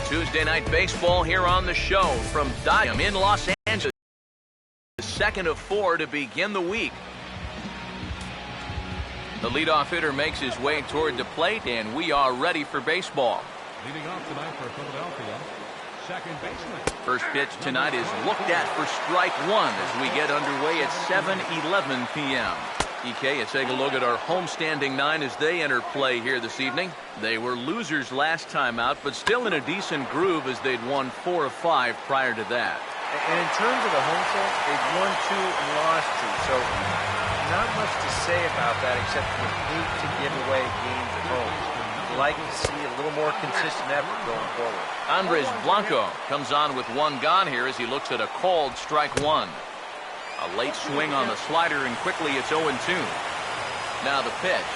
Tuesday night baseball here on the show from Dime in Los Angeles. The second of 4 to begin the week. The leadoff hitter makes his way toward the plate, and we are ready for baseball. Leading off tonight for Philadelphia, second baseman. First pitch tonight is looked at for strike one as we get underway at 7:11 p.m. EK, let's take a look at our homestanding 9 as they enter play here this evening. They were losers last time out, but still in a decent groove as they'd won 4 of 5 prior to that. And in terms of the home field, they've won 2 and lost 2. So not much to say about that except you hate to give away games at home. You'd like to see a little more consistent effort going forward. Andres Blanco comes on with 1 gone here as he looks at a called strike 1. A late swing on the slider, and quickly it's 0-2. Now the pitch.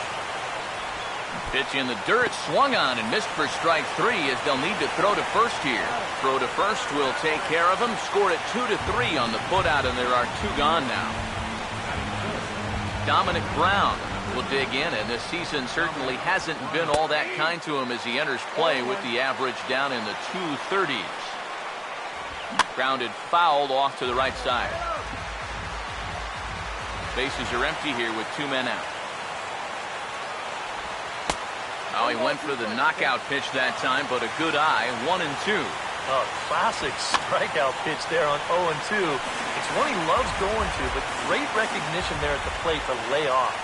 Pitch in the dirt, swung on and missed for strike 3 as they'll need to throw to first here. Throw to first will take care of him. Scored it 2-3 on the putout, and there are 2 gone now. Dominic Brown will dig in, and this season certainly hasn't been all that kind to him as he enters play with the average down in the 230s. Grounded fouled off to the right side. Bases are empty here with 2 men out. Oh, he went for the knockout pitch that time, but a good eye. 1-2. Oh, classic strikeout pitch there on 0-2. It's one he loves going to, but great recognition there at the plate to lay off.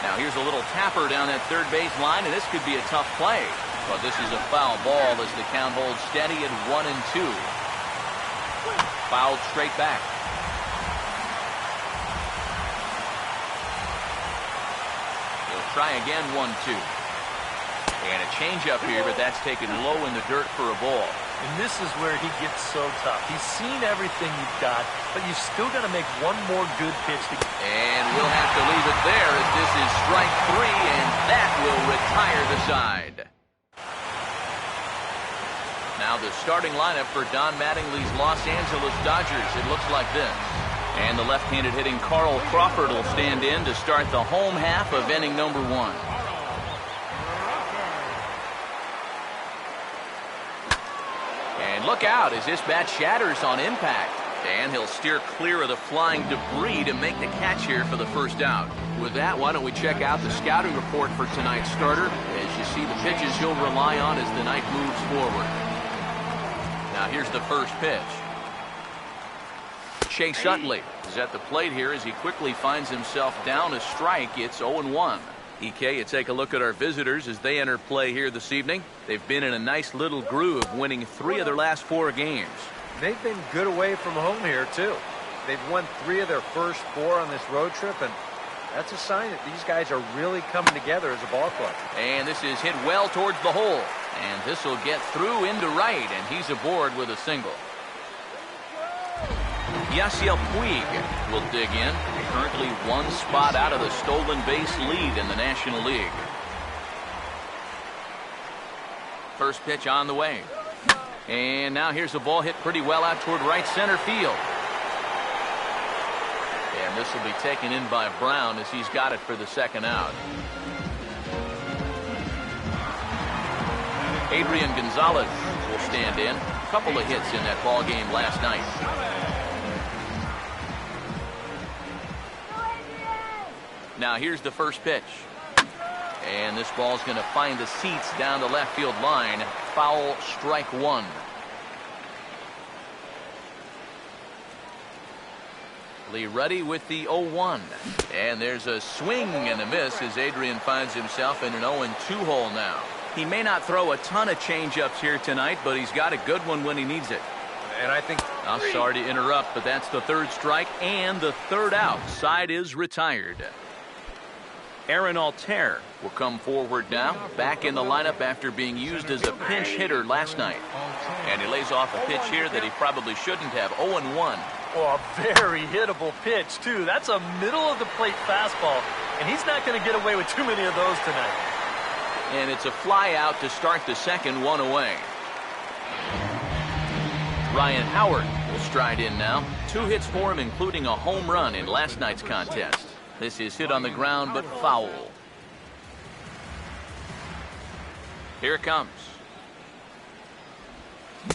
Now here's a little tapper down that third base line, and this could be a tough play. But this is a foul ball as the count holds steady at 1-2. Fouled straight back. Try again, 1-2. And a changeup here, but that's taken low in the dirt for a ball. And this is where he gets so tough. He's seen everything you've got, but you've still got to make one more good pitch. And we'll have to leave it there as this is strike 3, and that will retire the side. Now the starting lineup for Don Mattingly's Los Angeles Dodgers. It looks like this. And the left-handed hitting Carl Crawford will stand in to start the home half of inning number 1. And look out as this bat shatters on impact. And he'll steer clear of the flying debris to make the catch here for the first out. With that, why don't we check out the scouting report for tonight's starter as you see the pitches he'll rely on as the night moves forward. Now here's the first pitch. Chase Utley is at the plate here as he quickly finds himself down a strike. It's 0-1. EK, you take a look at our visitors as they enter play here this evening. They've been in a nice little groove, winning 3 of their last 4 games. They've been good away from home here, too. They've won 3 of their first 4 on this road trip, and that's a sign that these guys are really coming together as a ball club. And this is hit well towards the hole. And this will get through into right, and he's aboard with a single. Yasiel Puig will dig in. Currently 1 spot out of the stolen base lead in the National League. First pitch on the way. And now here's a ball hit pretty well out toward right center field. And this will be taken in by Brown as he's got it for the second out. Adrian Gonzalez will stand in. A couple of hits in that ball game last night. Now here's the first pitch. And this ball's going to find the seats down the left field line. Foul, strike 1. Lee ready with the 0-1. And there's a swing and a miss as Adrian finds himself in an 0-2 hole now. He may not throw a ton of changeups here tonight, but he's got a good one when he needs it. And I think... I'm sorry to interrupt, but that's the 3rd strike and the 3rd out. Side is retired. Aaron Altair will come forward now, back in the lineup after being used as a pinch hitter last night. And he lays off a pitch here that he probably shouldn't have. 0-1. Oh, a very hittable pitch, too. That's a middle-of-the-plate fastball, and he's not going to get away with too many of those tonight. And it's a fly out to start the second, 1 away. Ryan Howard will stride in now. 2 hits for him, including a home run in last night's contest. This is hit on the ground, but foul. Here it comes.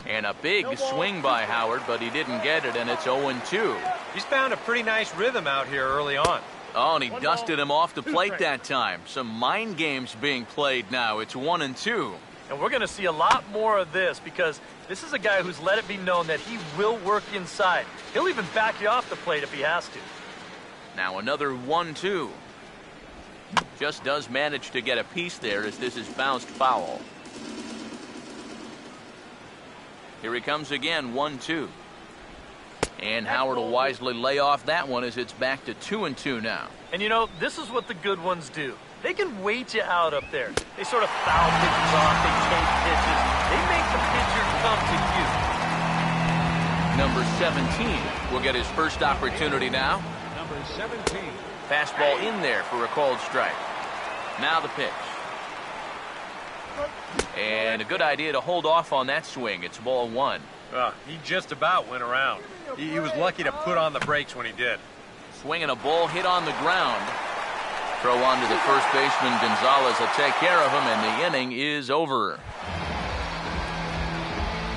And a big swing by Howard, but he didn't get it, and it's 0-2. He's found a pretty nice rhythm out here early on. Oh, and he dusted him off the plate that time. Some mind games being played now. It's 1-2. And we're going to see a lot more of this because this is a guy who's let it be known that he will work inside. He'll even back you off the plate if he has to. Now another 1-2. Just does manage to get a piece there as this is bounced foul. Here he comes again, 1-2. And Howard will wisely lay off that one as it's back to 2-2 now. And you know, this is what the good ones do. They can wait you out up there. They sort of foul pitches off, they take pitches. They make the pitcher come to you. Number 17 will get his first opportunity now. Number 17. Fastball in there for a called strike. Now the pitch. And a good idea to hold off on that swing. It's ball one. He just about went around. He was lucky to put on the brakes when he did. Swinging a ball hit on the ground. Throw on to the first baseman. Gonzalez will take care of him, and the inning is over.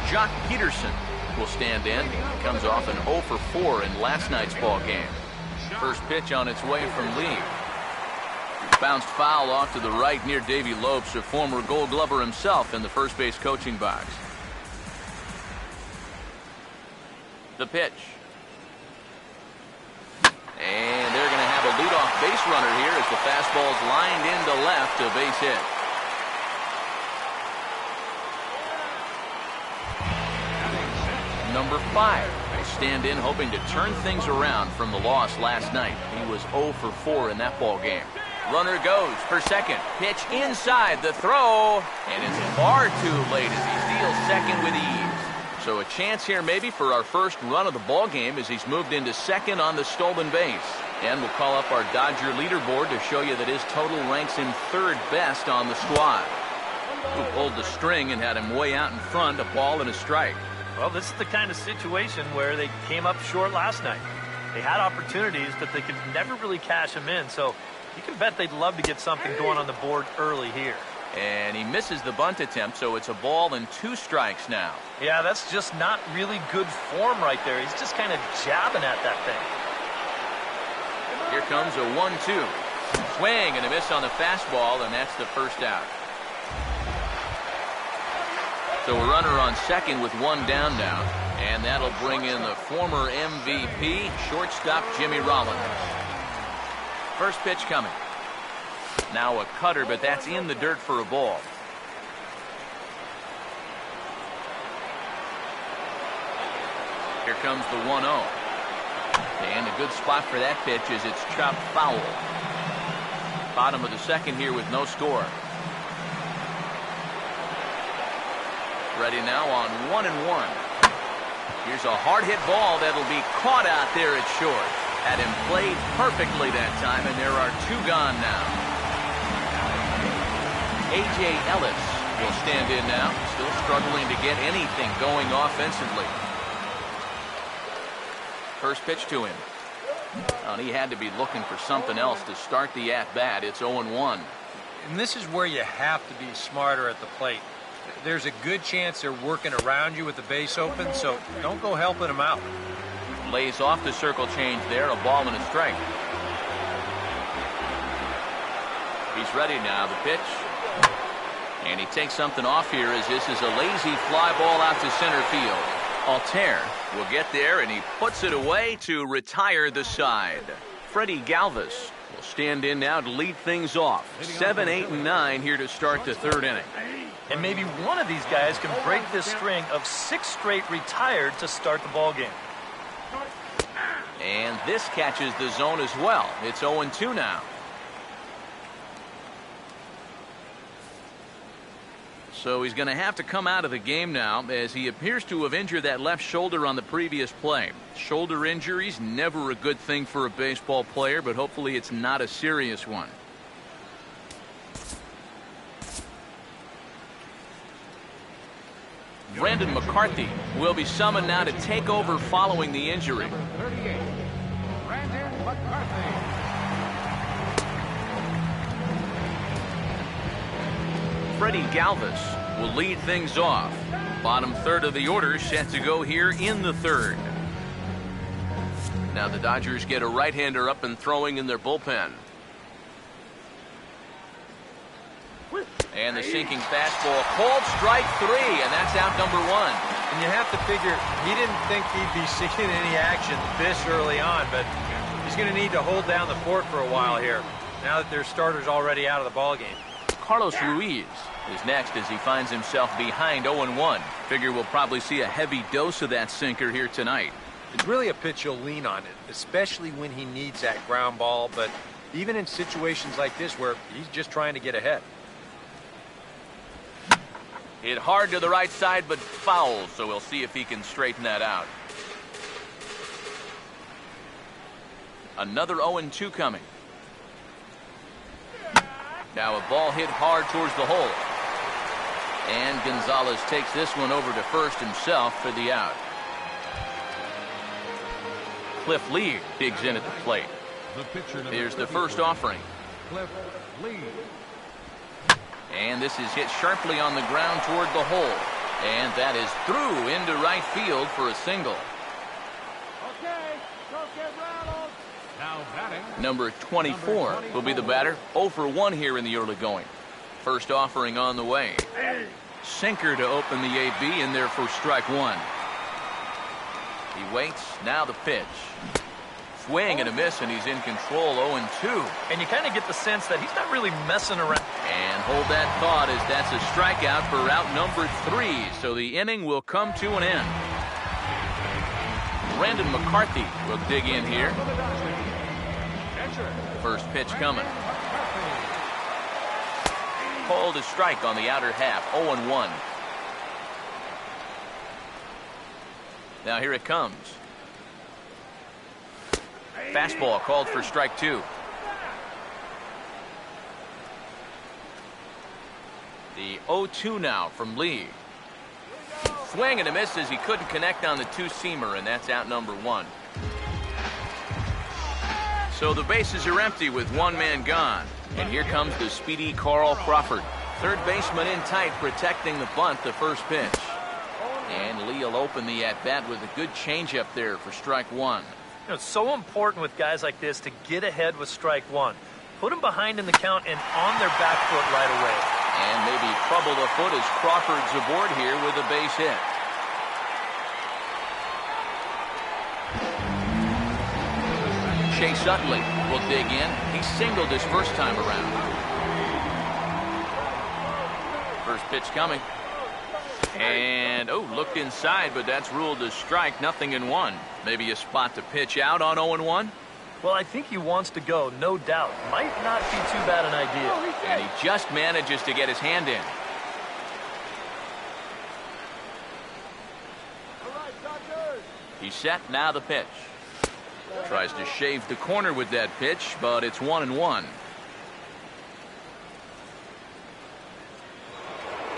Jock Peterson will stand in. He comes off an 0 for 4 in last night's ball game. First pitch on its way from Lee. Bounced foul off to the right near Davey Lopes, a former Gold Glover himself in the first base coaching box. The pitch. And they're going to have a leadoff base runner here as the fastball's lined into left, a base hit. Number 5 will stand in hoping to turn things around from the loss last night. He was 0 for 4 in that ball game. Runner goes for second. Pitch inside the throw, and it's far too late as he steals second with ease. So a chance here maybe for our first run of the ball game as he's moved into second on the stolen base. And we'll call up our Dodger leaderboard to show you that his total ranks him third best on the squad. Who pulled the string and had him way out in front, a ball and a strike. Well, this is the kind of situation where they came up short last night. They had opportunities, but they could never really cash them in. So you can bet they'd love to get something going on the board early here. And he misses the bunt attempt, so it's a ball and 2 strikes now. Yeah, that's just not really good form right there. He's just kind of jabbing at that thing. Here comes a 1-2. Swing and a miss on the fastball, and that's the first out. So a runner on second with 1 down now, and that'll bring in the former MVP, shortstop Jimmy Rollins. First pitch coming. Now a cutter, but that's in the dirt for a ball. Here comes the 1-0. And a good spot for that pitch as it's chopped foul. Bottom of the second here with no score. Ready now on 1-1. Here's a hard hit ball that'll be caught out there at short. Had him played perfectly that time, and there are 2 gone now. A.J. Ellis will stand in now, still struggling to get anything going offensively. First pitch to him. And he had to be looking for something else to start the at-bat. It's 0-1. And this is where you have to be smarter at the plate. There's a good chance they're working around you with the base open, so don't go helping them out. Lays off the circle change there, a ball and a strike. He's ready now, the pitch. And he takes something off here as this is a lazy fly ball out to center field. Altair will get there, and he puts it away to retire the side. Freddie Galvis will stand in now to lead things off. 7, 8, and 9 here to start the third inning. And maybe one of these guys can break this string of 6 straight retired to start the ball game. And this catches the zone as well. It's 0-2 now. So he's going to have to come out of the game now as he appears to have injured that left shoulder on the previous play. Shoulder injuries, never a good thing for a baseball player, but hopefully it's not a serious one. Brandon McCarthy will be summoned now to take over following the injury. Number 38, Brandon McCarthy. Freddie Galvis will lead things off. Bottom third of the order set to go here in the third. Now the Dodgers get a right-hander up and throwing in their bullpen. And the sinking fastball called strike 3, and that's out number 1. And you have to figure he didn't think he'd be seeing any action this early on, but he's going to need to hold down the fort for a while here now that their starter's already out of the ballgame. Carlos Ruiz is next as he finds himself behind 0-1. Figure we'll probably see a heavy dose of that sinker here tonight. It's really a pitch you'll lean on it, especially when he needs that ground ball, but even in situations like this where he's just trying to get ahead. Hit hard to the right side, but foul, so we'll see if he can straighten that out. Another 0-2 coming. Now a ball hit hard towards the hole. And Gonzalez takes this one over to first himself for the out. Cliff Lee digs in at the plate. Here's the first offering. Cliff Lee. And this is hit sharply on the ground toward the hole. And that is through into right field for a single. Okay, don't get rattled. Now batting. Number 24 will be the batter. 0 for 1 here in the early going. First offering on the way. Sinker to open the AB in there for strike 1. He waits. Now the pitch. Swing and a miss, and he's in control. 0-2. And you kind of get the sense that he's not really messing around. And hold that thought, as that's a strikeout for route number 3. So the inning will come to an end. Brandon McCarthy will dig in here. First pitch coming. Called a strike on the outer half. 0-1. Now here it comes. Fastball called for strike 2. The 0-2 now from Lee. Swing and a miss as he couldn't connect on the two-seamer, and that's out number 1. So the bases are empty with one man gone. And here comes the speedy Carl Crawford. Third baseman in tight, protecting the bunt, the first pitch. And Lee will open the at-bat with a good changeup there for strike 1. You know, it's so important with guys like this to get ahead with strike 1. Put them behind in the count and on their back foot right away. And maybe trouble the foot as Crawford's aboard here with a base hit. Chase Utley will dig in. He singled his first time around. First pitch coming. And, looked inside, but that's ruled a strike. 0-1. Maybe a spot to pitch out on 0-1. Well, I think he wants to go, no doubt. Might not be too bad an idea. And he just manages to get his hand in. He's set. Now the pitch. Tries to shave the corner with that pitch, but it's 1-1.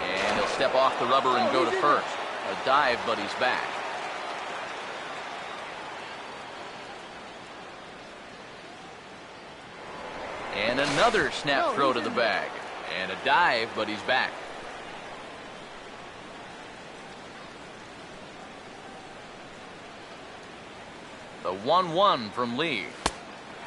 And he'll step off the rubber and go to first. A dive, but he's back. And another snap throw to the bag. And a dive, but he's back. The 1-1 from Lee.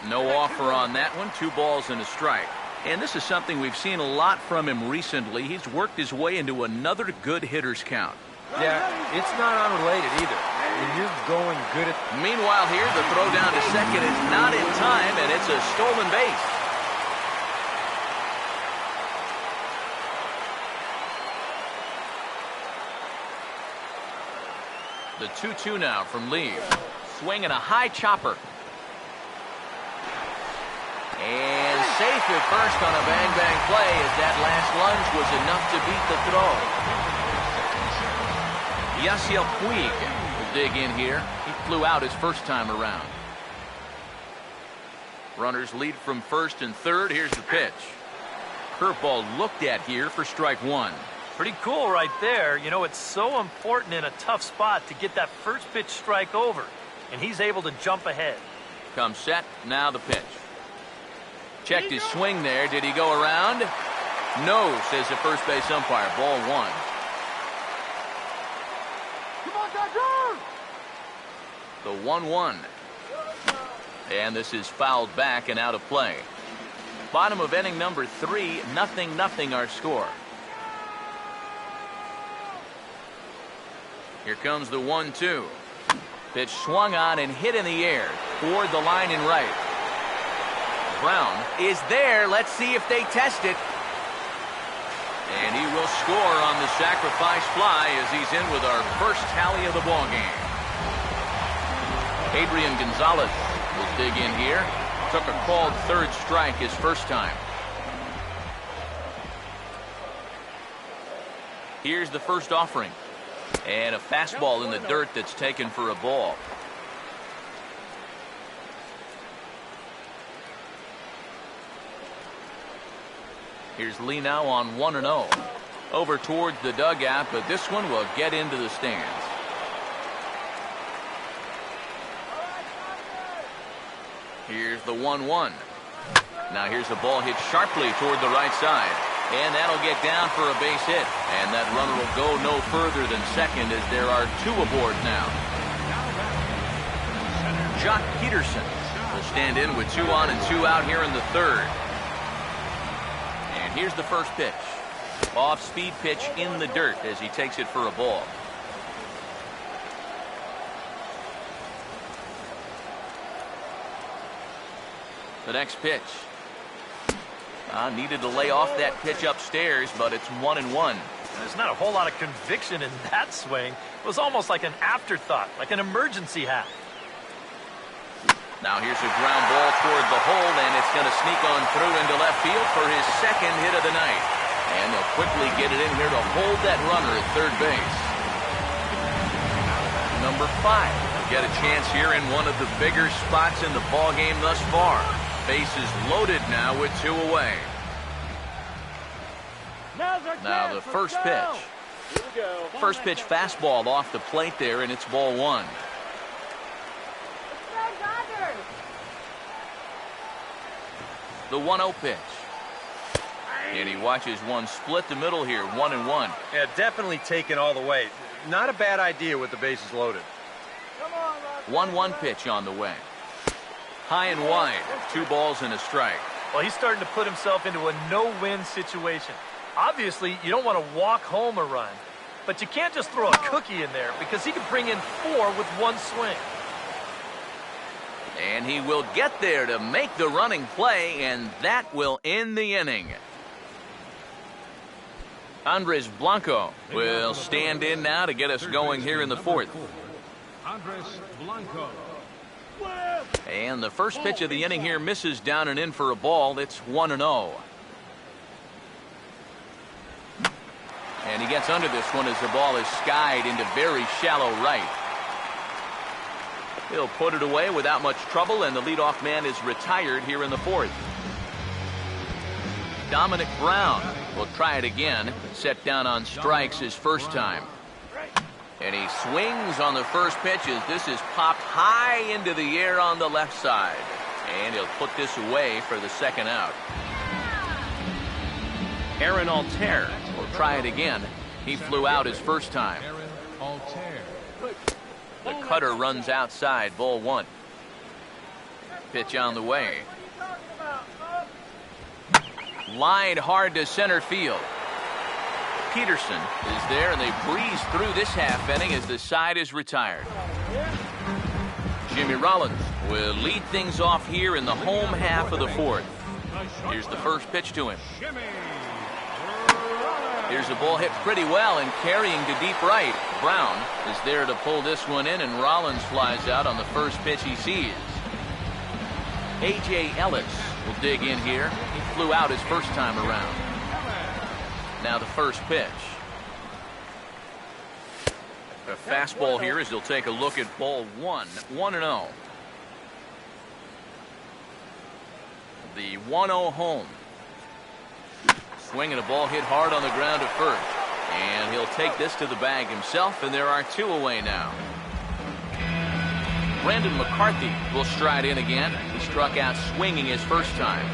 No offer on that one. 2 balls and a strike. And this is something we've seen a lot from him recently. He's worked his way into another good hitter's count. Yeah, it's not unrelated either. When you're going good at... Meanwhile here, the throw down to second is not in time, and it's a stolen base. The 2-2 now from Lee. Swinging a high chopper. And safe at first on a bang-bang play, as that last lunge was enough to beat the throw. Yasiel Puig will dig in here. He flew out his first time around. Runners lead from first and third. Here's the pitch. Curveball looked at here for strike 1. Pretty cool right there. You know, it's so important in a tough spot to get that first pitch strike over. And he's able to jump ahead. Comes set. Now the pitch. Checked his swing there. Did he go around? No, says the first base umpire. Ball 1. The 1-1. And this is fouled back and out of play. Bottom of inning number 3, 0-0 our score. Here comes the 1-2. Pitch swung on and hit in the air toward the line and right. Brown is there. Let's see if they test it. And he will score on the sacrifice fly as he's in with our first tally of the ball game. Adrian Gonzalez will dig in here. Took a called third strike his first time. Here's the first offering. And a fastball in the dirt that's taken for a ball. Here's Lee now on 1-0. Over towards the dugout, but this one will get into the stands. Here's the 1-1. Now here's a ball hit sharply toward the right side. And that'll get down for a base hit. And that runner will go no further than second as there are 2 aboard now. Jock Peterson will stand in with 2 on and 2 out here in the third. And here's the first pitch. Off-speed pitch in the dirt as he takes it for a ball. The next pitch. Needed to lay off that pitch upstairs, but it's 1-1. There's not a whole lot of conviction in that swing. It was almost like an afterthought, like an emergency hat. Now here's a ground ball toward the hole, and it's going to sneak on through into left field for his second hit of the night. And they'll quickly get it in here to hold that runner at third base. Number 5 will get a chance here in one of the bigger spots in the ball game thus far. Bases loaded now with 2 away. Now the first pitch. First pitch fastball off the plate there, and it's ball 1. The 1-0 pitch. And he watches one split the middle here, 1-1. Yeah, definitely taken all the way. Not a bad idea with the bases loaded. 1-1 pitch on the way. High and wide, 2 balls and a strike. Well, he's starting to put himself into a no-win situation. Obviously, you don't want to walk home a run, but you can't just throw a cookie in there because he could bring in 4 with 1 swing. And he will get there to make the running play, and that will end the inning. Andres Blanco will stand in now to get us going here in the 4th. Andres Blanco. And the first pitch of the inning here misses down and in for a ball. It's 1-0. And he gets under this one as the ball is skied into very shallow right. He'll put it away without much trouble, and the leadoff man is retired here in the 4th. Dominic Brown will try it again. Set down on strikes his first time. And he swings on the first pitch as this is popped high into the air on the left side. And he'll put this away for the second out. Aaron Altair will try it again. He flew out his first time. The cutter runs outside, ball 1. Pitch on the way. Line hard to center field. Peterson is there, and they breeze through this half inning as the side is retired. Jimmy Rollins will lead things off here in the home half of the 4th. Here's the first pitch to him. Here's a ball hit pretty well and carrying to deep right. Brown is there to pull this one in, and Rollins flies out on the first pitch he sees. A.J. Ellis will dig in here. He flew out his first time around. Now the first pitch. A fastball here as he'll take a look at ball 1. 1-0. The 1-0 home. Swinging a ball hit hard on the ground at first. And he'll take this to the bag himself, and there are 2 away now. Brandon McCarthy will stride in again. He struck out swinging his first time.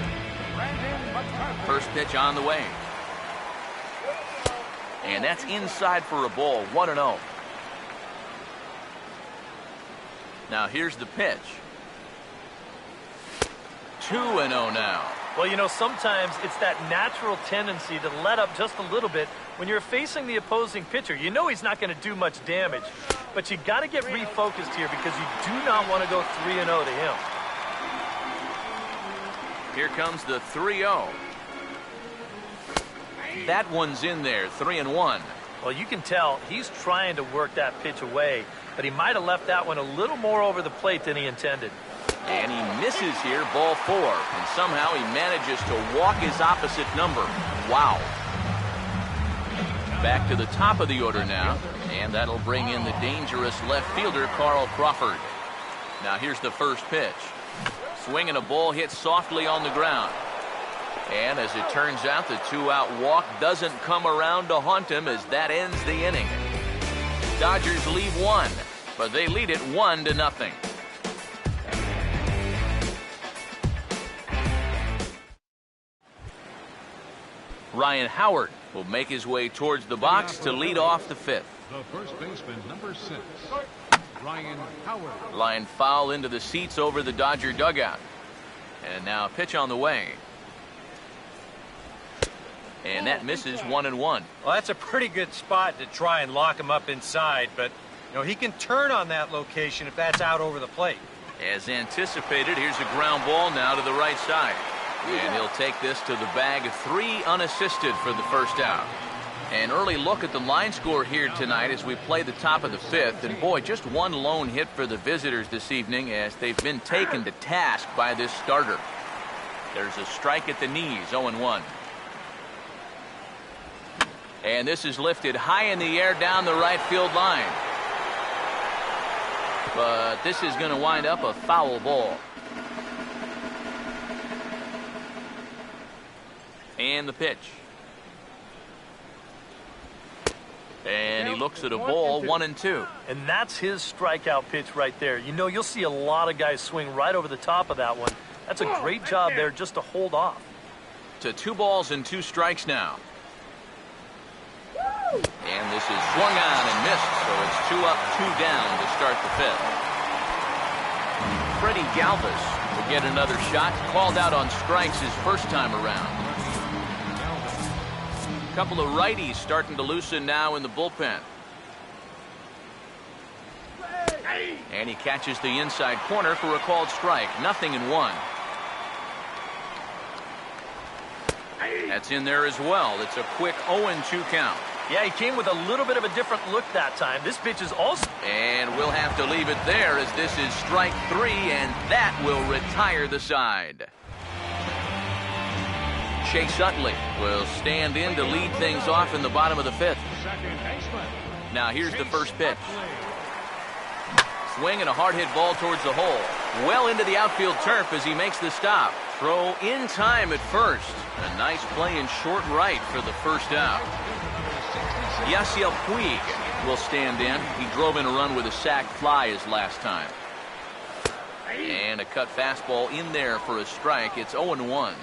First pitch on the way. And that's inside for a ball, 1-0. Now here's the pitch. 2-0 now. Well, you know, sometimes it's that natural tendency to let up just a little bit when you're facing the opposing pitcher. You know he's not going to do much damage, but you got to get refocused here because you do not want to go 3-0 to him. Here comes the 3-0. That one's in there, 3-1. Well, you can tell he's trying to work that pitch away, but he might have left that one a little more over the plate than he intended. And he misses here, ball 4. And somehow he manages to walk his opposite number. Wow. Back to the top of the order now. And that'll bring in the dangerous left fielder, Carl Crawford. Now here's the first pitch. Swing and a ball hit softly on the ground. And as it turns out, the 2-out walk doesn't come around to haunt him as that ends the inning. Dodgers leave 1, but they lead it 1-0. Ryan Howard will make his way towards the box to lead off the 5th. The first baseman, number 6, Ryan Howard. Line foul into the seats over the Dodger dugout. And now a pitch on the way. And that misses, 1-1. Well, that's a pretty good spot to try and lock him up inside, but you know he can turn on that location if that's out over the plate. As anticipated, here's a ground ball now to the right side. And he'll take this to the bag, 3 unassisted for the first out. An early look at the line score here tonight as we play the top of the 5th. And boy, just one lone hit for the visitors this evening as they've been taken to task by this starter. There's a strike at the knees, 0-1. And this is lifted high in the air down the right field line. But this is going to wind up a foul ball. And the pitch. And he looks at a ball, 1-2. And that's his strikeout pitch right there. You know, you'll see a lot of guys swing right over the top of that one. That's a great job there just to hold off. To 2 balls and 2 strikes now. And this is swung on and missed, so it's 2 up, 2 down to start the 5th. Freddie Galvis will get another shot, called out on strikes his first time around. A couple of righties starting to loosen now in the bullpen. And he catches the inside corner for a called strike. 0-1. That's in there as well. It's a quick 0-2 count. Yeah, he came with a little bit of a different look that time. This pitch is also... And we'll have to leave it there as this is strike 3, and that will retire the side. Chase Utley will stand in to lead things off in the bottom of the 5th. Now here's the first pitch. Swing and a hard hit ball towards the hole. Well into the outfield turf as he makes the stop. Throw in time at first. A nice play in short right for the first out. Yasiel Puig will stand in. He drove in a run with a sac fly his last time. And a cut fastball in there for a strike. It's 0-1.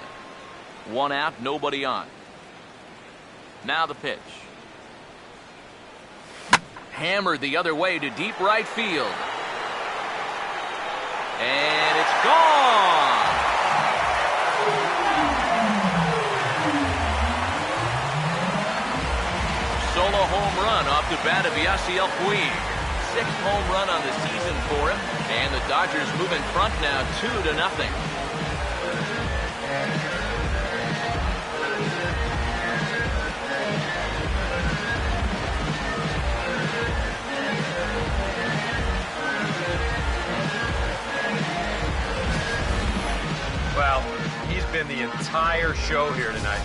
1 out, nobody on. Now the pitch. Hammered the other way to deep right field. And it's gone. Solo home run off the bat of Yasiel Puig. 6th home run on the season for him. And the Dodgers move in front now 2-0. Well, he's been the entire show here tonight.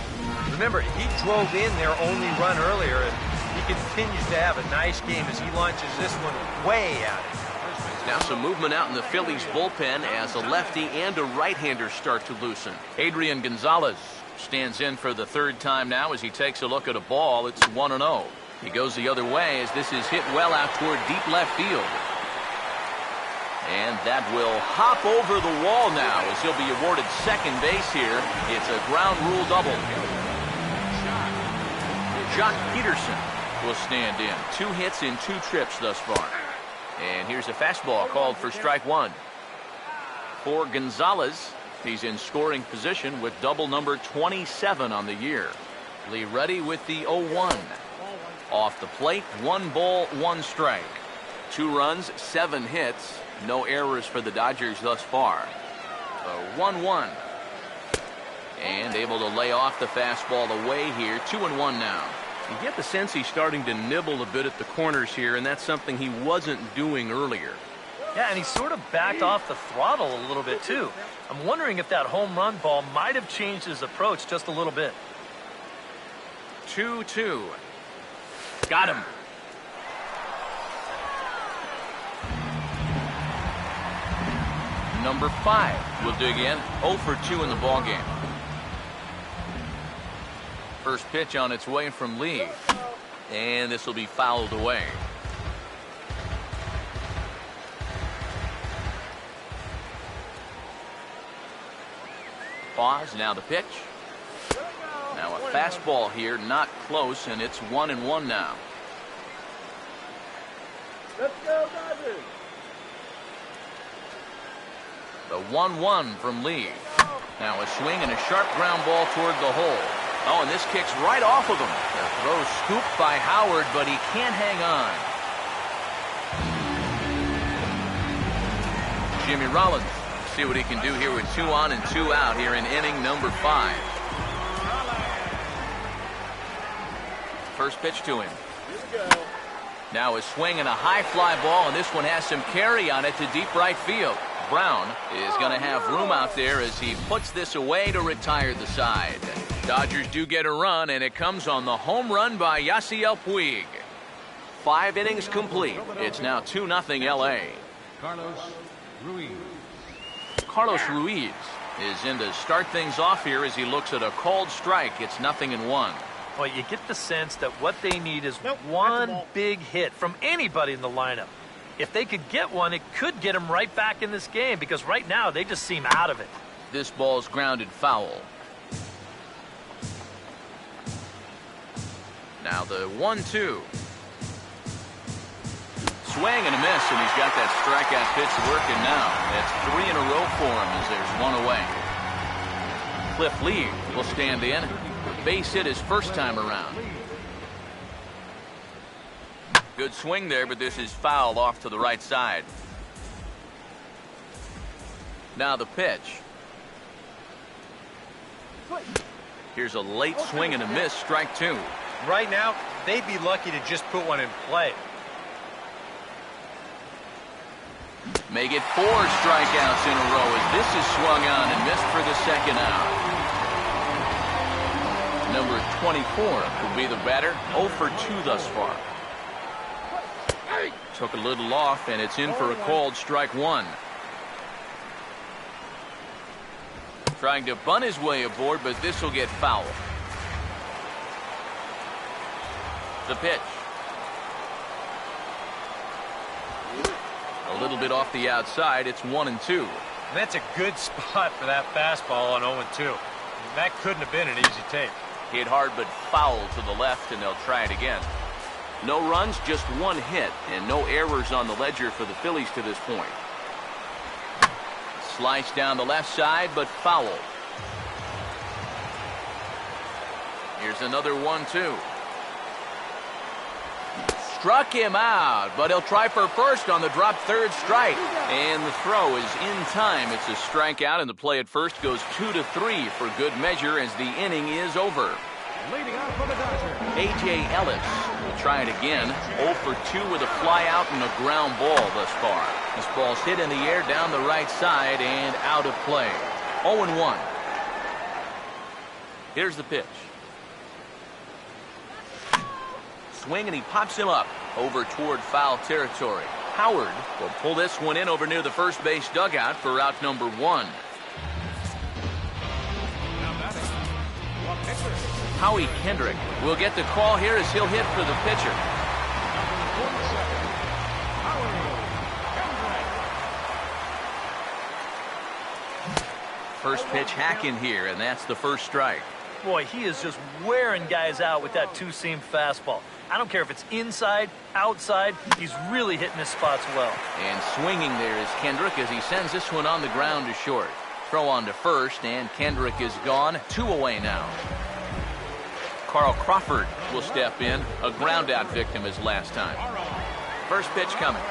Remember, he drove in their only run earlier, and he continues to have a nice game as he launches this one way at it. Now some movement out in the Phillies bullpen as a lefty and a right-hander start to loosen. Adrian Gonzalez stands in for the 3rd time now as he takes a look at a ball. It's 1-0. He goes the other way as this is hit well out toward deep left field. And that will hop over the wall now as he'll be awarded second base here. It's a ground rule double. Jock Peterson will stand in. 2 hits in 2 trips thus far. And here's a fastball called for strike 1. For Gonzalez, he's in scoring position with double number 27 on the year. Lee ready with the 0-1. Off the plate, 1 ball, 1 strike. 2 runs, 7 hits. No errors for the Dodgers thus far. The 1-1. And able to lay off the fastball away here. 2-1 now. You get the sense he's starting to nibble a bit at the corners here, and that's something he wasn't doing earlier. Yeah, and he sort of backed off the throttle a little bit, too. I'm wondering if that home run ball might have changed his approach just a little bit. 2-2. Got him. Number 5 will dig in. 0 for 2 in the ballgame. First pitch on its way from Lee. And this will be fouled away. Pause, now the pitch. Now a fastball here, not close, and it's 1-1 now. Let's go, Dodgers! The 1-1 from Lee. Now a swing and a sharp ground ball toward the hole. Oh, and this kicks right off of him. The throw scooped by Howard, but he can't hang on. Jimmy Rollins, see what he can do here with 2 on and 2 out here in inning number 5. First pitch to him. Now a swing and a high fly ball, and this one has some carry on it to deep right field. Brown is going to have room out there as he puts this away to retire the side. Dodgers do get a run, and it comes on the home run by Yasiel Puig. 5 innings complete. It's now 2-0 L.A. Carlos Ruiz. Carlos Ruiz is in to start things off here as he looks at a called strike. It's 0-1. Well, you get the sense that what they need is one big hit from anybody in the lineup. If they could get one, it could get them right back in this game, because right now they just seem out of it. This ball's grounded foul. Now the 1-2. Swing and a miss, and he's got that strikeout pitch working now. That's 3 in a row for him as there's 1 away. Cliff Lee will stand in. Base hit his first time around. Good swing there, but this is fouled off to the right side. Now the pitch. Here's a late swing and a miss, strike 2. Right now, they'd be lucky to just put one in play. Make it 4 strikeouts in a row as this is swung on and missed for the second out. Number 24 will be the batter. 0 for 2 thus far. Took a little off, and it's in for a called strike 1. Trying to bunt his way aboard, but this will get fouled. The pitch. A little bit off the outside. It's 1-2. And that's a good spot for that fastball on 0-2. That couldn't have been an easy take. Hit hard but foul to the left, and they'll try it again. No runs, just 1 hit, and no errors on the ledger for the Phillies to this point. Sliced down the left side, but foul. Here's another 1-2. Struck him out, but he'll try for first on the drop third strike. And the throw is in time. It's a strikeout, and the play at first goes 2-3 for good measure as the inning is over. Leading off for the Dodgers. A.J. Ellis will try it again. 0 for 2 with a fly out and a ground ball thus far. This ball's hit in the air down the right side and out of play. 0-1. Here's the pitch. Swing, and he pops him up over toward foul territory. Howard will pull this one in over near the first base dugout for out number 1. Howie Kendrick will get the call here as he'll hit for the pitcher. First pitch hack in here, and that's the first strike. Boy, he is just wearing guys out with that two-seam fastball. I don't care if it's inside, outside, he's really hitting his spots well. And swinging there is Kendrick as he sends this one on the ground to short. Throw on to first, and Kendrick is gone. 2 away now. Carl Crawford will step in, a ground-out victim his last time. First pitch coming.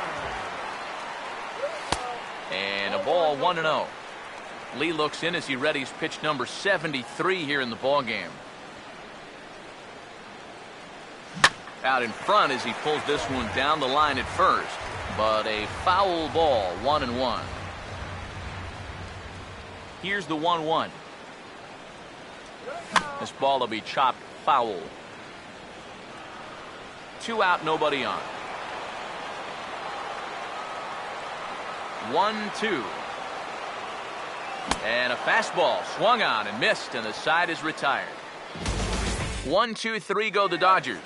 And a ball, 1-0. Lee looks in as he readies pitch number 73 here in the ballgame. Out in front as he pulls this one down the line at first. But a foul ball, 1-1. Here's the 1-1. This ball will be chopped foul. 2 out, nobody on. 1-2. And a fastball swung on and missed, and the side is retired. 1-2-3 go the Dodgers,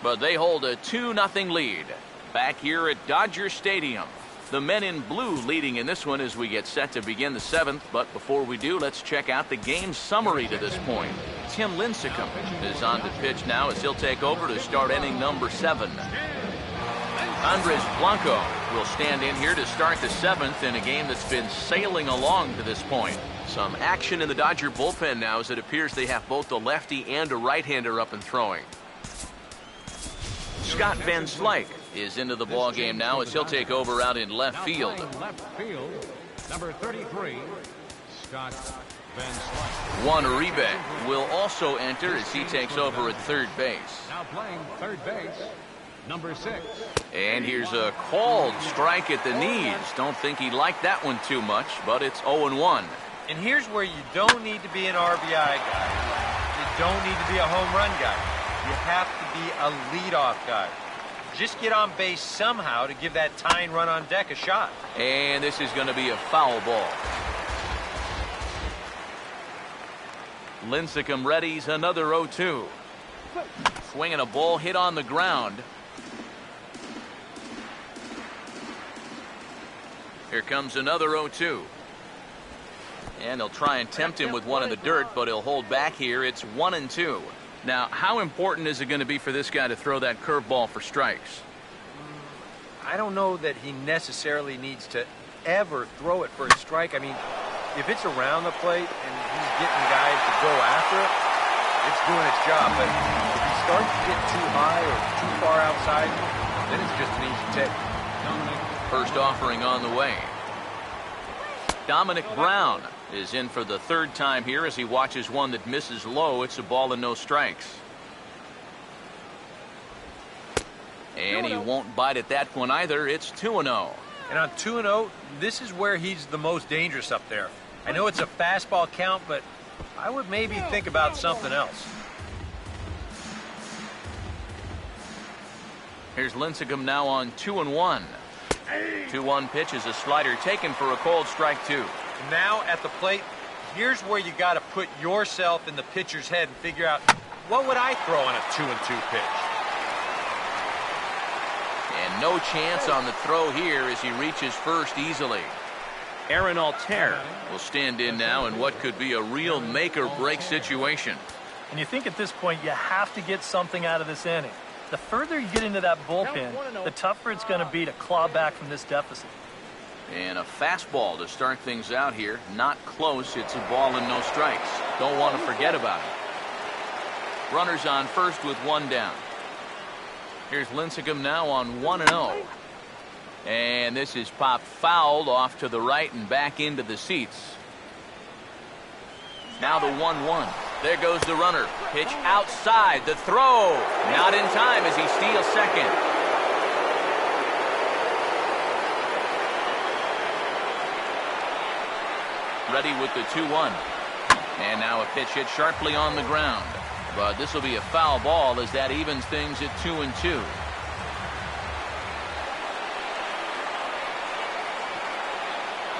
but they hold a 2-0 lead. Back here at Dodger Stadium. The men in blue leading in this one as we get set to begin the 7th. But before we do, let's check out the game summary to this point. Tim Lincecum is on to pitch now as he'll take over to start inning number 7. Andres Blanco will stand in here to start the 7th in a game that's been sailing along to this point. Some action in the Dodger bullpen now as it appears they have both a lefty and a right-hander up and throwing. Scott Van Slyke is into the ball game now as he'll take over out in left field. Left field, number 33, Scott Van Slyke. Juan Uribe will also enter as he takes over at third base. Now playing third base, number 6. And here's a called strike at the knees. Don't think he liked that one too much, but it's 0-1. And here's where you don't need to be an RBI guy. You don't need to be a home run guy. You have to be a leadoff guy. Just get on base somehow to give that tying run on deck a shot. And this is going to be a foul ball. Lincecum readies another 0-2. Swinging a ball hit on the ground. Here comes another 0-2. And they'll try and tempt him with one in the dirt, but he'll hold back here. It's 1-2. Now, how important is it going to be for this guy to throw that curveball for strikes? I don't know that he necessarily needs to ever throw it for a strike. I mean, if it's around the plate and he's getting guys to go after it, it's doing its job. But if he starts to get too high or too far outside, then it's just an easy take. First offering on the way. Dominic Brown is in for the 3rd time here as he watches one that misses low. It's a ball and no strikes. And he won't bite at that one either. It's 2-0. And on 2-0, this is where he's the most dangerous up there. I know it's a fastball count, but I would maybe think about something else. Here's Lincecum now on 2-1. 2-1 pitch is a slider taken for a called strike 2. Now at the plate, here's where you got to put yourself in the pitcher's head and figure out, what would I throw on a 2-2 pitch? And no chance on the throw here as he reaches first easily. Aaron Altair will stand in now in what could be a real make-or-break situation. And you think at this point you have to get something out of this inning. The further you get into that bullpen, the tougher it's going to be to claw back from this deficit. And a fastball to start things out here. Not close. It's a ball and no strikes. Don't want to forget about it. Runners on first with 1 down. Here's Lincecum now on 1-0. And this is popped fouled off to the right and back into the seats. Now the 1-1. There goes the runner. Pitch outside. The throw. Not in time as he steals second. Ready with the 2-1. And now a pitch hit sharply on the ground. But this will be a foul ball as that evens things at 2-2.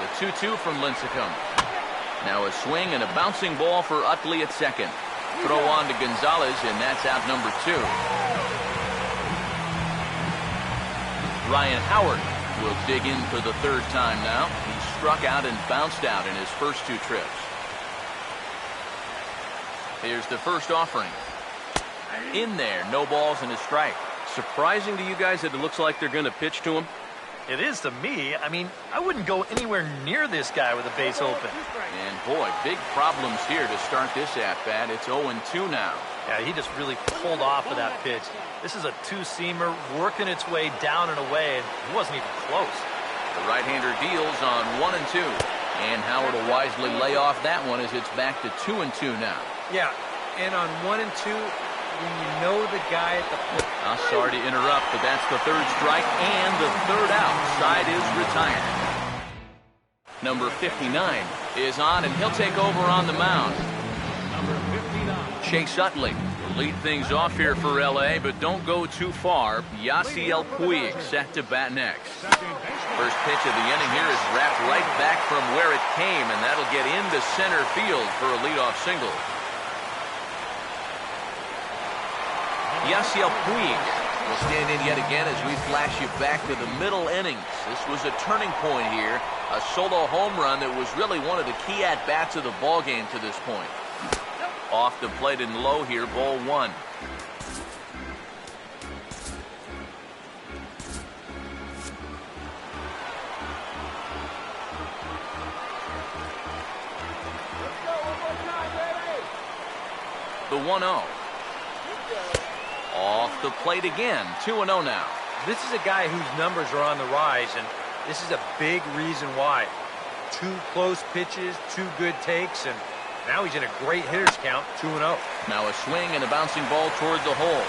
The 2-2 from Lincecum. Now a swing and a bouncing ball for Utley at second. Throw on to Gonzalez, and that's out number 2. Ryan Howard will dig in for the 3rd time now. He struck out and bounced out in his first 2 trips. Here's the first offering. In there, no balls and a strike. Surprising to you guys that it looks like they're going to pitch to him? It is to me. I mean, I wouldn't go anywhere near this guy with a base open. And boy, big problems here to start this at-bat. It's 0-2 now. Yeah, he just really pulled off of that pitch. This is a two-seamer working its way down and away, and he wasn't even close. The right-hander deals on 1-2. And Howard will wisely lay off that one as it's back to 2-2 now. Yeah, and on 1-2, when you know the guy at the plate. I'm sorry to interrupt, but that's the third strike and the third out. Side is retired. Number 59 is on, and he'll take over on the mound. Number 59. Chase Utley will lead things off here for L.A., but don't go too far. Yasiel Puig set to bat next. First pitch of the inning here is wrapped right back from where it came, and that'll get into center field for a leadoff single. Yasiel Puig will stand in yet again as we flash you back to the middle innings. This was a turning point here, a solo home run that was really one of the key at-bats of the ballgame to this point. Off the plate and low here, ball one. The 1-0. Off the plate again, 2-0 now. This is a guy whose numbers are on the rise, and this is a big reason why. 2 close pitches, 2 good takes, and now he's in a great hitter's count, 2-0. Now a swing and a bouncing ball toward the hole.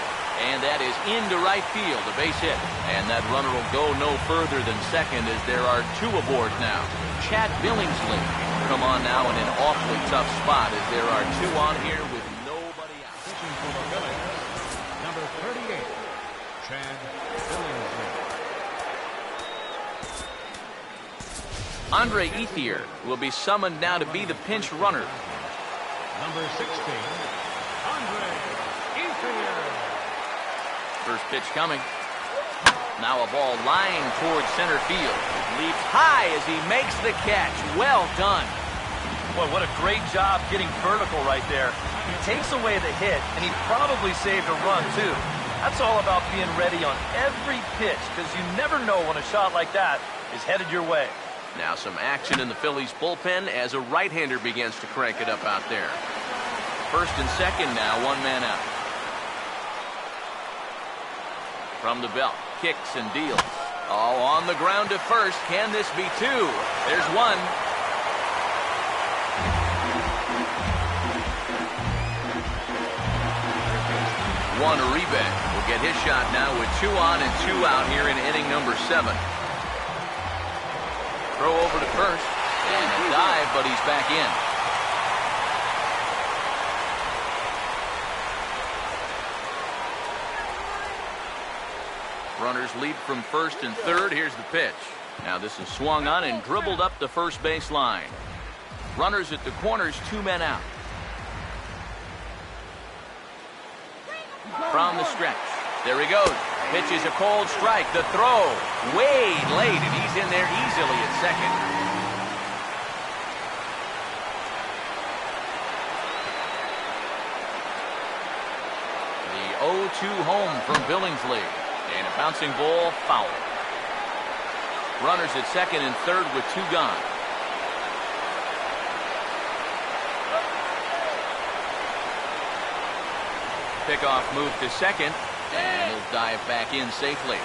And that is into right field, a base hit. And that runner will go no further than second as there are 2 aboard now. Chad Billingsley come on now in an awfully tough spot as there are 2 on here with nobody out. Pitching for the Phillies, number 38, Chad Billingsley. Andre Ethier will be summoned now to be the pinch runner. Number 16, Andre Ethier. First pitch coming. Now a ball lying towards center field. Leaps high as he makes the catch. Well done. Boy, what a great job getting vertical right there. He takes away the hit, and he probably saved a run, too. That's all about being ready on every pitch, because you never know when a shot like that is headed your way. Now some action in the Phillies bullpen as a right-hander begins to crank it up out there. First and second now, 1 man out. From the belt, kicks and deals. Oh, on the ground to first. Can this be 2? There's 1. Juan Uribe will get his shot now with 2 on and 2 out here in inning number 7. Throw over to first, and a dive, but he's back in. Runners leap from first and third. Here's the pitch. Now this is swung on and dribbled up the first base line. Runners at the corners, 2 men out. From the stretch. There he goes. Pitches a cold strike. The throw. Way late, and he's in there easily at second. The 0-2 home from Billingsley. And a bouncing ball foul. Runners at second and third with 2 gone. Pickoff move to second, and he'll dive back in safely.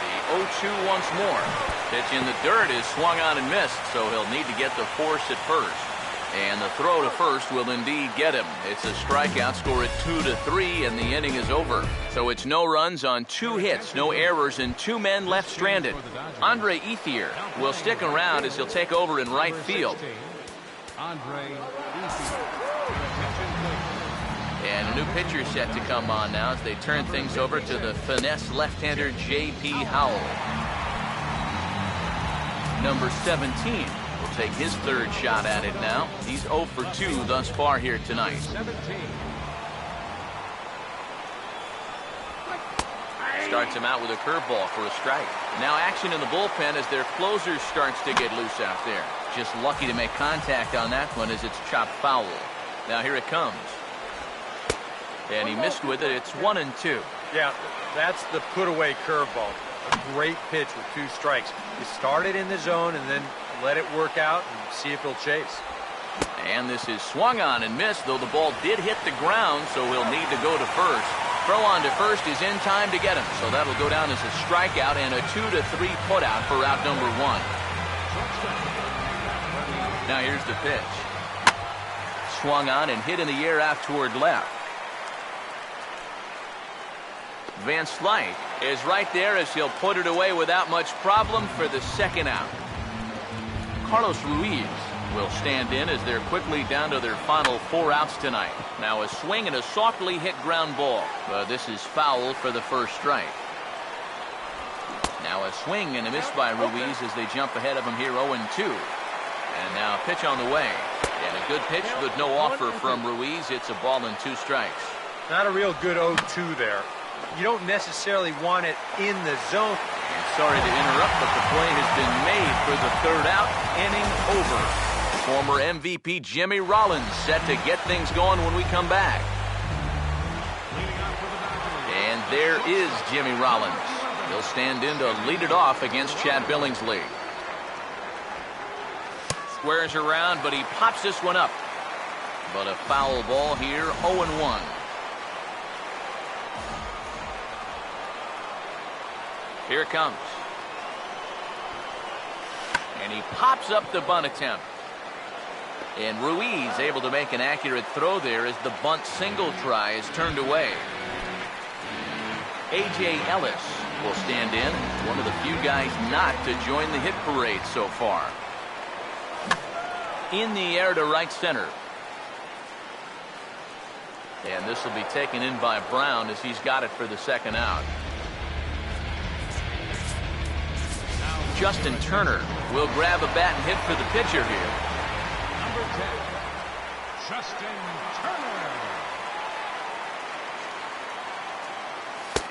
The 0-2 once more. Pitch in the dirt is swung on and missed, so he'll need to get the force at first. And the throw to first will indeed get him. It's a strikeout, score at 2-3, and the inning is over. So it's no runs on 2 hits, no errors, and 2 men left stranded. Andre Ethier will stick around as he'll take over in right field. Andre Ethier. And a new pitcher set to come on now as they turn things over to the finesse left-hander J.P. Howell. Number 17 will take his 3rd shot at it now. He's 0 for 2 thus far here tonight. Starts him out with a curveball for a strike. Now action in the bullpen as their closer starts to get loose out there. Just lucky to make contact on that one as it's chopped foul. Now here it comes. And he missed with it. It's 1-2. Yeah, that's the put-away curveball. A great pitch with 2 strikes. You start it in the zone and then let it work out and see if he'll chase. And this is swung on and missed, though the ball did hit the ground, so he'll need to go to first. Throw on to first is in time to get him, so that'll go down as a strikeout and a 2-3 putout for out number 1. Now here's the pitch. Swung on and hit in the air out toward left. Van Slyke is right there as he'll put it away without much problem for the second out. Carlos Ruiz will stand in as they're quickly down to their final 4 outs tonight. Now a swing and a softly hit ground ball. But this is foul for the first strike. Now a swing and a miss by Ruiz as they jump ahead of him here 0-2. And now a pitch on the way. And a good pitch, but no offer from Ruiz. It's a ball and 2 strikes. Not a real good 0-2 there. You don't necessarily want it in the zone. And sorry to interrupt, but the play has been made for the 3rd out. Inning over. Former MVP Jimmy Rollins set to get things going when we come back. And there is Jimmy Rollins. He'll stand in to lead it off against Chad Billingsley. Squares around, but he pops this one up. But a foul ball here, 0-1. Here it comes. And he pops up the bunt attempt. And Ruiz able to make an accurate throw there as the bunt single try is turned away. A.J. Ellis will stand in. One of the few guys not to join the hit parade so far. In the air to right center. And this will be taken in by Brown as he's got it for the second out. Justin Turner will grab a bat and hit for the pitcher here. Number 10, Justin Turner.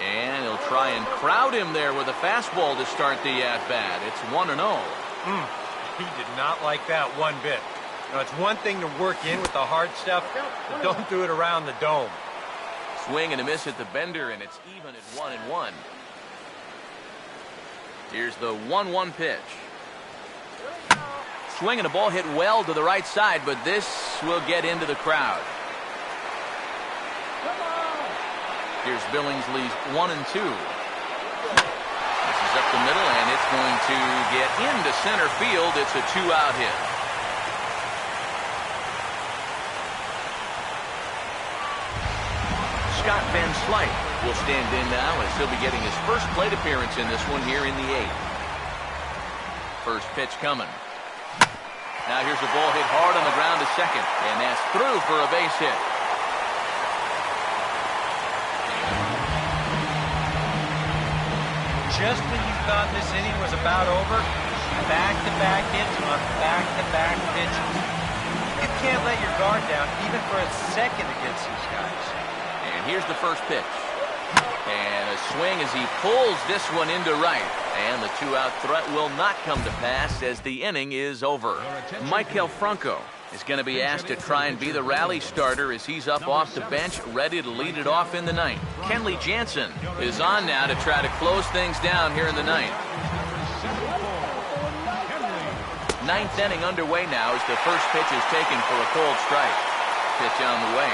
And he'll try and crowd him there with a fastball to start the at-bat. It's 1-0. He did not like that one bit. Now, it's one thing to work in with the hard stuff, but don't do it around the dome. Swing and a miss at the bender, and it's even at 1-1. Here's the 1-1 pitch. Swing and a ball hit well to the right side, but this will get into the crowd. Here's Billingsley's 1-2. This is up the middle, and it's going to get into center field. It's a 2-out hit. Scott Van Slyke will stand in now as he'll be getting his first plate appearance in this one here in the 8th. First pitch coming. Now here's a ball hit hard on the ground to second, and that's through for a base hit. Just when you thought this inning was about over, back-to-back hits on back-to-back pitches. You can't let your guard down even for a second against these guys. And here's the first pitch. And a swing as he pulls this one into right. And the 2-out threat will not come to pass as the inning is over. Maikel Franco is going to be asked to try and be the rally starter as he's up off the bench, ready to lead it off in the 9th. Kenley Jansen is on now to try to close things down here in the 9th. 9th inning underway now as the first pitch is taken for a cold strike. Pitch on the way.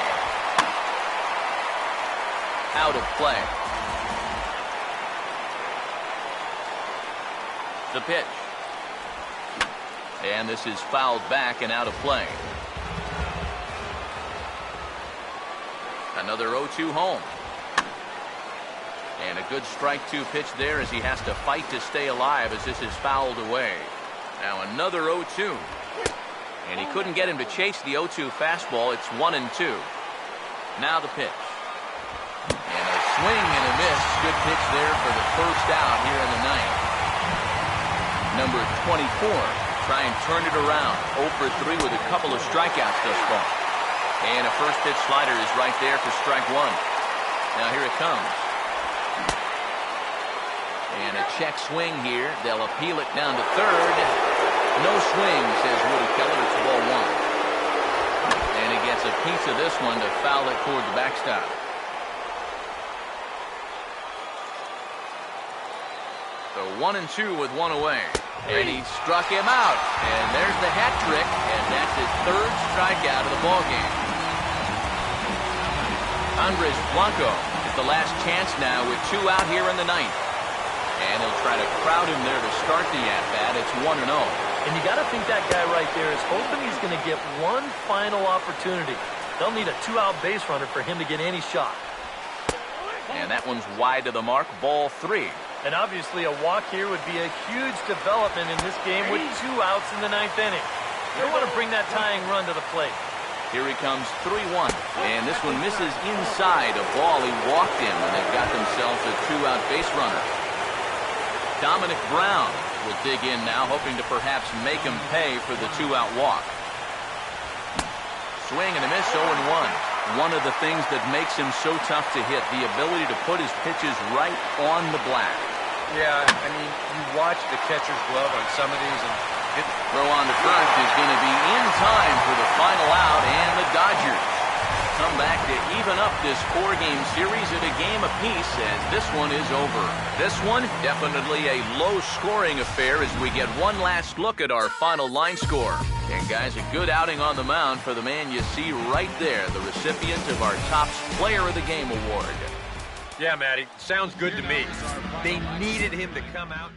Out of play. The pitch. And this is fouled back and out of play. Another 0-2 home. And a good strike 2 pitch there as he has to fight to stay alive as this is fouled away. Now another 0-2. And he couldn't get him to chase the 0-2 fastball. It's 1-2. Now the pitch. And a swing and a miss. Good pitch there for the first out here in the 9th. Number 24. Try and turn it around. 0 for 3 with a couple of strikeouts thus far. And a first pitch slider is right there for strike 1. Now here it comes. And a check swing here. They'll appeal it down to third. No swing, says Woody Keller. It's ball one. And he gets a piece of this one to foul it toward the backstop. So 1-2 with one away. And he struck him out. And there's the hat trick. And that's his third strikeout of the ballgame. Andres Blanco is the last chance now with 2 out here in the ninth. And he'll try to crowd him there to start the at-bat. It's 1-0. And you got to think that guy right there is hoping he's going to get one final opportunity. They'll need a 2-out base runner for him to get any shot. And that one's wide to the mark, ball 3. And obviously a walk here would be a huge development in this game with 2 outs in the 9th inning. They want to bring that tying run to the plate. Here he comes, 3-1. And this one misses inside a ball he walked in, and they've got themselves a 2-out base runner. Dominic Brown will dig in now, hoping to perhaps make him pay for the 2-out walk. Swing and a miss, 0-1. One of the things that makes him so tough to hit, the ability to put his pitches right on the black. Yeah, I mean, you watch the catcher's glove on some of these, and throw on the first is going to be in time for the final out, and the Dodgers come back to even up this 4-game series at a game apiece as this one is over. This one, definitely a low-scoring affair as we get one last look at our final line score. And guys, a good outing on the mound for the man you see right there, the recipient of our Topps Player of the Game award. yeah, Matty, sounds good to me. They needed him to come out.